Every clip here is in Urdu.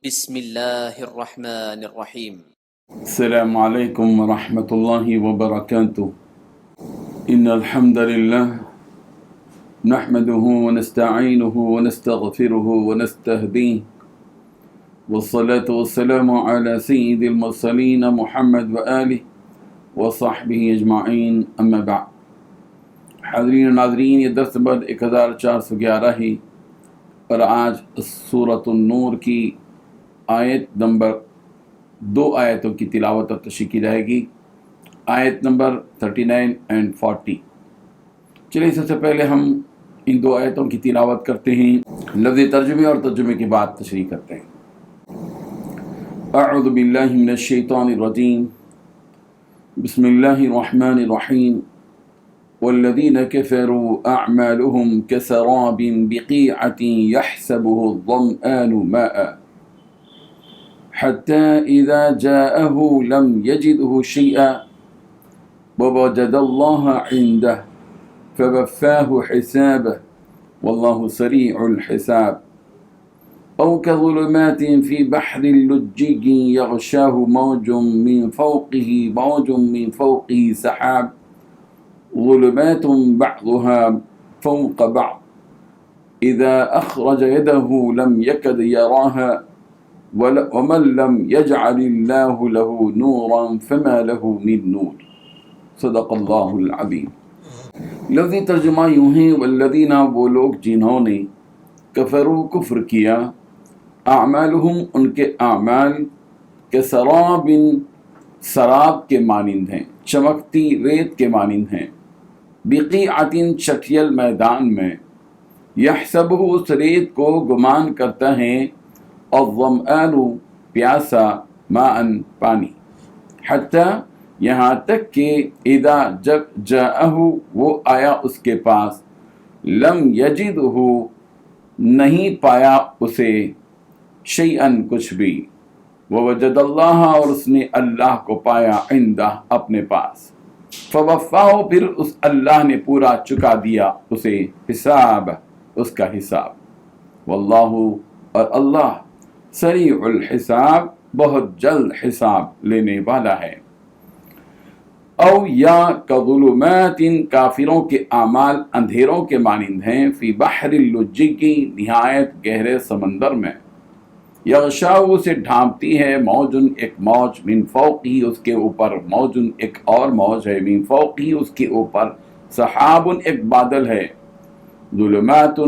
بسم اللہ الرحمن الرحیم۔ السلام علیکم ورحمۃ اللہ وبرکاتہ۔ ان الحمد للہ نحمده ونستعینه ونستغفره ونستهدیه والصلاة والسلام على سید المرسلین محمد وآلہ وصحبہ اجمعین، اما بعد۔ حاضرین و ناظرین، یہ درس نمبر 1411 ہے اور آج سورۃ النور کی آیت نمبر 2 آیتوں کی تلاوت اور تشریح کی جائے گی، آیت نمبر 39 اور 40۔ چلیے سب سے پہلے ہم ان 2 آیتوں کی تلاوت کرتے ہیں، لفظ ترجمے اور ترجمے کے بعد تشریح کرتے ہیں۔ اعوذ باللہ من الشیطان الرجیم، بسم اللہ الرحمن الرحیم۔ والذین کفروا اعمالهم کسراب بقیعة یحسبه الظمآن ماء حتى إذا جاءه لم يجده شيئا ووجد الله عنده فوفاه حسابه والله سريع الحساب، أو كظلمات في بحر لجي يغشاه موج من فوقه سحاب ظلمات بعضها فوق بعض إذا أخرج يده لم يكد يراها ومن لم يجعل الله له نورا فما له من نور۔ صدق اللہ العظیم۔ لفظی ترجمہ یوں ہے، والذین، وہ لوگ جنہوں نے کفروا کفر کیا، اعمالہم ان کے اعمال کسراب سراب کے مانند ہیں، چمکتی ریت کے مانند ہیں، بقیعۃ چٹیل میدان میں، یحسبہ اس ریت کو گمان کرتا ہے، الظمآن پیاسا، ماء پانی، حتی یہاں تک کہ اذا جب جاءہ وہ آیا اس کے پاس، لم یجدہ نہیں پایا اسے، شیئن کچھ بھی، ووجد اللہ اور اس نے اللہ کو پایا، عندہ اپنے پاس، فوفاہ پھر اس اللہ نے پورا چکا دیا اسے، حساب اس کا حساب، واللہ اور اللہ سریع الحساب بہت جلد حساب لینے والا ہے۔ او یا کظلمات کافروں کے اعمال اندھیروں کے مانند ہیں، فی بحر اللجی کی نہایت گہرے سمندر میں، یغشاہ سے ڈھانپتی ہے، موجن ایک موج، من فوقی اس کے اوپر، موجن ایک اور موج ہے، من فوقی اس کے اوپر، سحاب ایک بادل ہے، ظلمات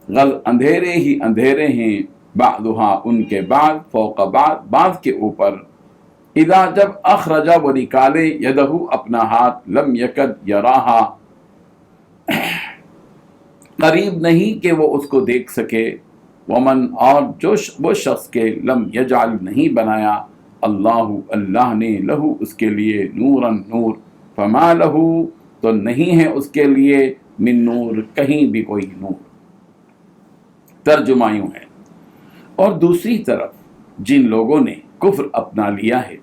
غل اندھیرے ہی اندھیرے ہیں، بعضها ان کے بعد، فوق بعض بعض کے اوپر، اذا جب اخرجا وہ نکالے، یدہ اپنا ہاتھ، لم یکد یراہا قریب نہیں کہ وہ اس کو دیکھ سکے، ومن اور جو وہ شخص کے، لم یجعل نہیں بنایا، اللہ نے، لہو اس کے لیے، نورن نور، فما لہو تو نہیں ہے اس کے لیے، من نور کہیں بھی کوئی نور۔ ترجمہ یوں ہے، اور دوسری طرف جن لوگوں نے کفر اپنا لیا ہے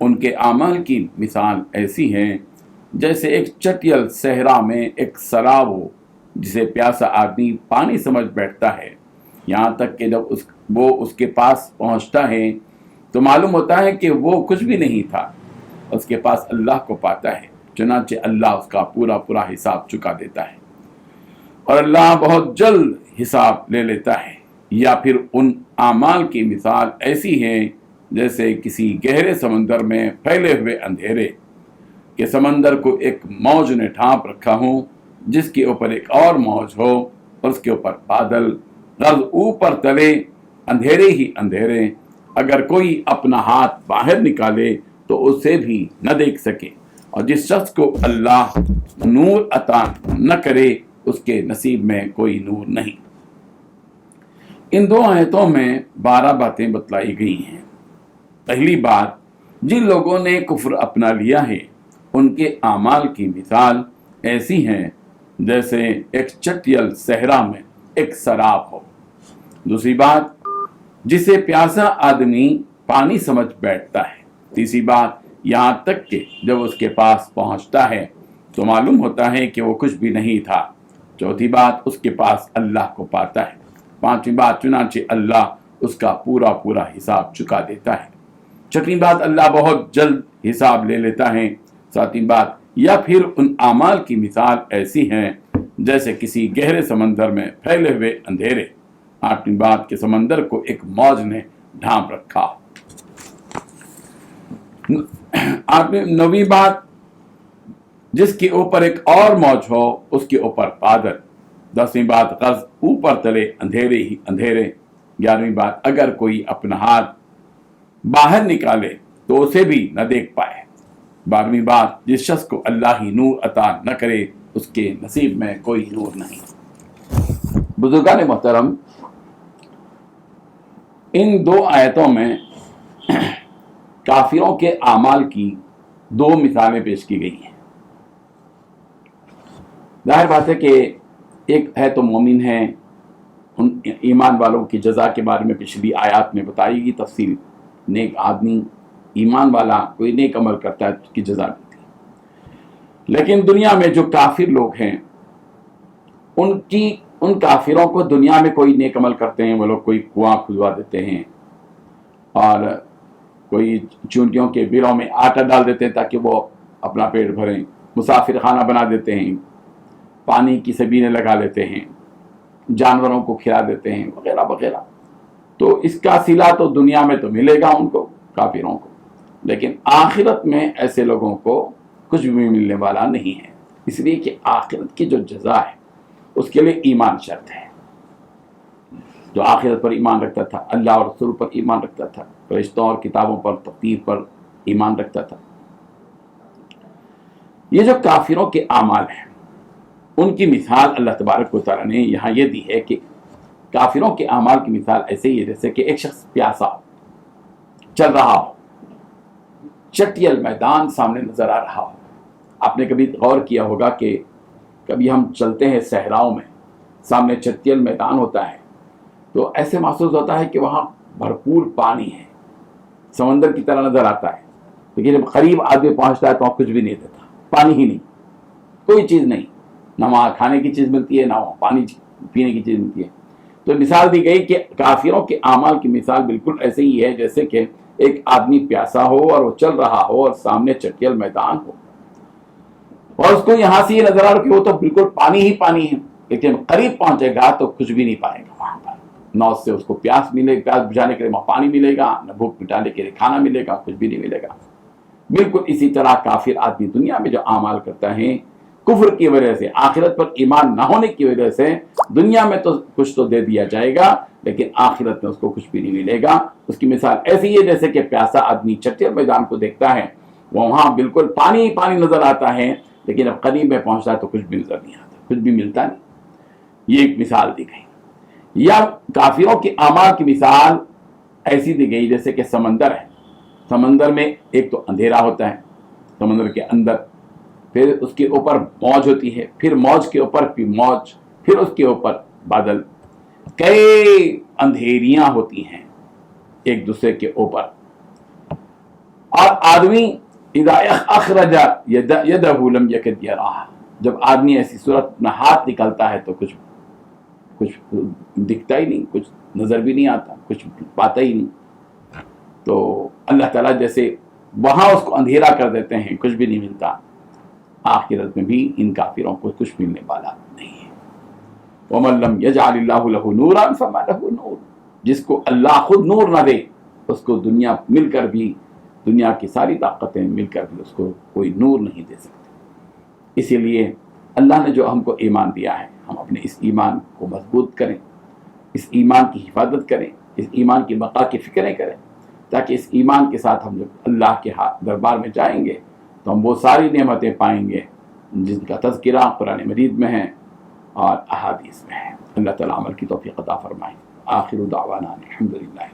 ان کے اعمال کی مثال ایسی ہے جیسے ایک چٹیل صحرا میں ایک سراب ہو جسے پیاسا آدمی پانی سمجھ بیٹھتا ہے، یہاں تک کہ جب وہ اس کے پاس پہنچتا ہے تو معلوم ہوتا ہے کہ وہ کچھ بھی نہیں تھا، اس کے پاس اللہ کو پاتا ہے، چنانچہ اللہ اس کا پورا حساب چکا دیتا ہے اور اللہ بہت جلد حساب لے لیتا ہے۔ یا پھر ان اعمال کی مثال ایسی ہے جیسے کسی گہرے سمندر میں پھیلے ہوئے اندھیرے کہ سمندر کو ایک موج نے ڈھانپ رکھا ہو، جس کے اوپر ایک اور موج ہو اور اس کے اوپر بادل، غرض اوپر تلے اندھیرے ہی اندھیرے، اگر کوئی اپنا ہاتھ باہر نکالے تو اسے بھی نہ دیکھ سکے، اور جس شخص کو اللہ نور عطا نہ کرے اس کے نصیب میں کوئی نور نہیں۔ ان 2 آیتوں میں 12 باتیں بتلائی گئی ہیں۔ پہلی بات، جن لوگوں نے کفر اپنا لیا ہے ان کے اعمال کی مثال ایسی ہے جیسے ایک چٹیل صحرا میں ایک سراب ہو۔ دوسری بات، جسے پیاسا آدمی پانی سمجھ بیٹھتا ہے۔ تیسری بات، یہاں تک کہ جب اس کے پاس پہنچتا ہے تو معلوم ہوتا ہے کہ وہ کچھ بھی نہیں تھا۔ چوتھی بات، اس کے پاس اللہ کو پاتا ہے۔ پانچویں بات، چنانچہ اللہ اس کا پورا پورا حساب چکا دیتا ہے۔ چھٹویں بات، اللہ بہت جلد حساب لے لیتا ہے۔ ساتویں بات، یا پھر ان اعمال کی مثال ایسی ہے جیسے کسی گہرے سمندر میں پھیلے ہوئے اندھیرے۔ آٹھویں بات کہ سمندر کو ایک موج نے ڈھانپ رکھا۔ نویں بات، جس کے اوپر ایک اور موج ہو اس کے اوپر بادل۔ دسویں بات، غرض اوپر تلے اندھیرے ہی اندھیرے۔ گیارہویں بات، اگر کوئی اپنا ہاتھ باہر نکالے تو اسے بھی نہ دیکھ پائے۔ بارہویں بات، جس شخص کو اللہ ہی نور عطا نہ کرے اس کے نصیب میں کوئی نور نہیں۔ بزرگان محترم، ان دو آیتوں میں کافروں کے اعمال کی دو مثالیں پیش کی گئی ہیں۔ ظاہر بات ہے کہ ایک ہے تو مومن ہے، ان ایمان والوں کی جزا کے بارے میں پچھلی آیات میں بتائی گی تفصیل۔ نیک آدمی، ایمان والا کوئی نیک عمل کرتا ہے تو اس کی جزا ملتی ہے۔ لیکن دنیا میں جو کافر لوگ ہیں، ان کافروں کو دنیا میں کوئی نیک عمل کرتے ہیں، وہ لوگ کوئی کنواں کھدوا دیتے ہیں اور کوئی چونٹیوں کے بلوں میں آٹا ڈال دیتے ہیں تاکہ وہ اپنا پیٹ بھریں، مسافر خانہ بنا دیتے ہیں، پانی کی سبیلیں لگا لیتے ہیں، جانوروں کو کھلا دیتے ہیں، وغیرہ وغیرہ۔ تو اس کا صلہ تو دنیا میں تو ملے گا ان کو، کافروں کو، لیکن آخرت میں ایسے لوگوں کو کچھ بھی ملنے والا نہیں ہے، اس لیے کہ آخرت کی جو جزا ہے اس کے لیے ایمان شرط ہے۔ جو آخرت پر ایمان رکھتا تھا، اللہ اور رسول پر ایمان رکھتا تھا، فرشتوں اور کتابوں پر، تقدیر پر ایمان رکھتا تھا۔ یہ جو کافروں کے اعمال ہیں ان کی مثال اللہ تبارک و تعالیٰ نے یہاں یہ دی ہے کہ کافروں کے اعمال کی مثال ایسے ہی ہے جیسے کہ ایک شخص پیاسا ہو، چل رہا ہو، چٹیل میدان سامنے نظر آ رہا ہو۔ آپ نے کبھی غور کیا ہوگا کہ کبھی ہم چلتے ہیں صحراؤں میں، سامنے چٹیل میدان ہوتا ہے تو ایسے محسوس ہوتا ہے کہ وہاں بھرپور پانی ہے، سمندر کی طرح نظر آتا ہے، لیکن جب قریب آدمی پہنچتا ہے تو وہاں کچھ بھی نہیں دیتا، پانی ہی نہیں، کوئی چیز نہیں، نہ وہاں کھانے کی چیز ملتی ہے، نہ وہاں پانی پینے کی چیز ملتی ہے۔ تو مثال دی گئی کہ کافروں کے اعمال کی مثال بالکل ایسے ہی ہے جیسے کہ ایک آدمی پیاسا ہو اور وہ چل رہا ہو اور سامنے چٹیل میدان ہو، اور اس کو یہاں سے یہ نظر آ رہا کہ وہ تو بالکل پانی ہی پانی ہے، لیکن قریب پہنچے گا تو کچھ بھی نہیں پائے گا وہاں پر، نہ اس سے اس کو پیاس ملے گا، پیاس بجھانے کے لیے وہاں پانی ملے گا، نہ بھوک مٹانے کے لیے کھانا ملے گا، کچھ بھی نہیں ملے گا۔ بالکل اسی طرح کافر آدمی دنیا میں جو اعمال کرتا ہے کفر کی وجہ سے، آخرت پر ایمان نہ ہونے کی وجہ سے، دنیا میں تو کچھ تو دے دیا جائے گا لیکن آخرت میں اس کو کچھ بھی نہیں ملے گا۔ اس کی مثال ایسی ہے جیسے کہ پیاسا آدمی چٹیل میدان کو دیکھتا ہے، وہاں بالکل پانی ہی پانی نظر آتا ہے، لیکن اب قریب میں پہنچتا ہے تو کچھ بھی نظر نہیں آتا، کچھ بھی ملتا نہیں۔ یہ ایک مثال دی گئی۔ یا کافروں کے اعمال کی مثال ایسی دی گئی جیسے کہ سمندر ہے، سمندر میں ایک تو اندھیرا ہوتا ہے سمندر کے اندر، پھر اس کے اوپر موج ہوتی ہے، پھر موج کے اوپر پھر موج، پھر اس کے اوپر بادل، کئی اندھیریاں ہوتی ہیں ایک دوسرے کے اوپر۔ اور آدمی اذا اخرج یدہ لم یکد یراہ، جب آدمی ایسی صورت اپنا ہاتھ نکالتا ہے تو کچھ دکھتا ہی نہیں، کچھ نظر بھی نہیں آتا، کچھ پاتا ہی نہیں۔ تو اللہ تعالیٰ جیسے وہاں اس کو اندھیرا کر دیتے ہیں، کچھ بھی نہیں ملتا، آخرت میں بھی ان کافروں کو کچھ ملنے والا نہیں ہے۔ وَمَن لَّمْ يَجْعَلِ اللَّهُ لَهُ نُورًا فَمَا لَهُ نُورٌ، جس کو اللہ خود نور نہ دے اس کو دنیا مل کر بھی، دنیا کی ساری طاقتیں مل کر بھی اس کو کوئی نور نہیں دے سکتے۔ اسی لیے اللہ نے جو ہم کو ایمان دیا ہے، ہم اپنے اس ایمان کو مضبوط کریں، اس ایمان کی حفاظت کریں، اس ایمان کی بقا کی فکریں کریں، تاکہ اس ایمان کے ساتھ ہم جب اللہ کے دربار میں جائیں گے تو ہم وہ ساری نعمتیں پائیں گے جن کا تذکرہ قرآن مجید میں ہے اور احادیث میں ہے۔ اللہ تعالیٰ عمل کی توفیق عطا فرمائے۔ آخر دعوانا الحمدللہ۔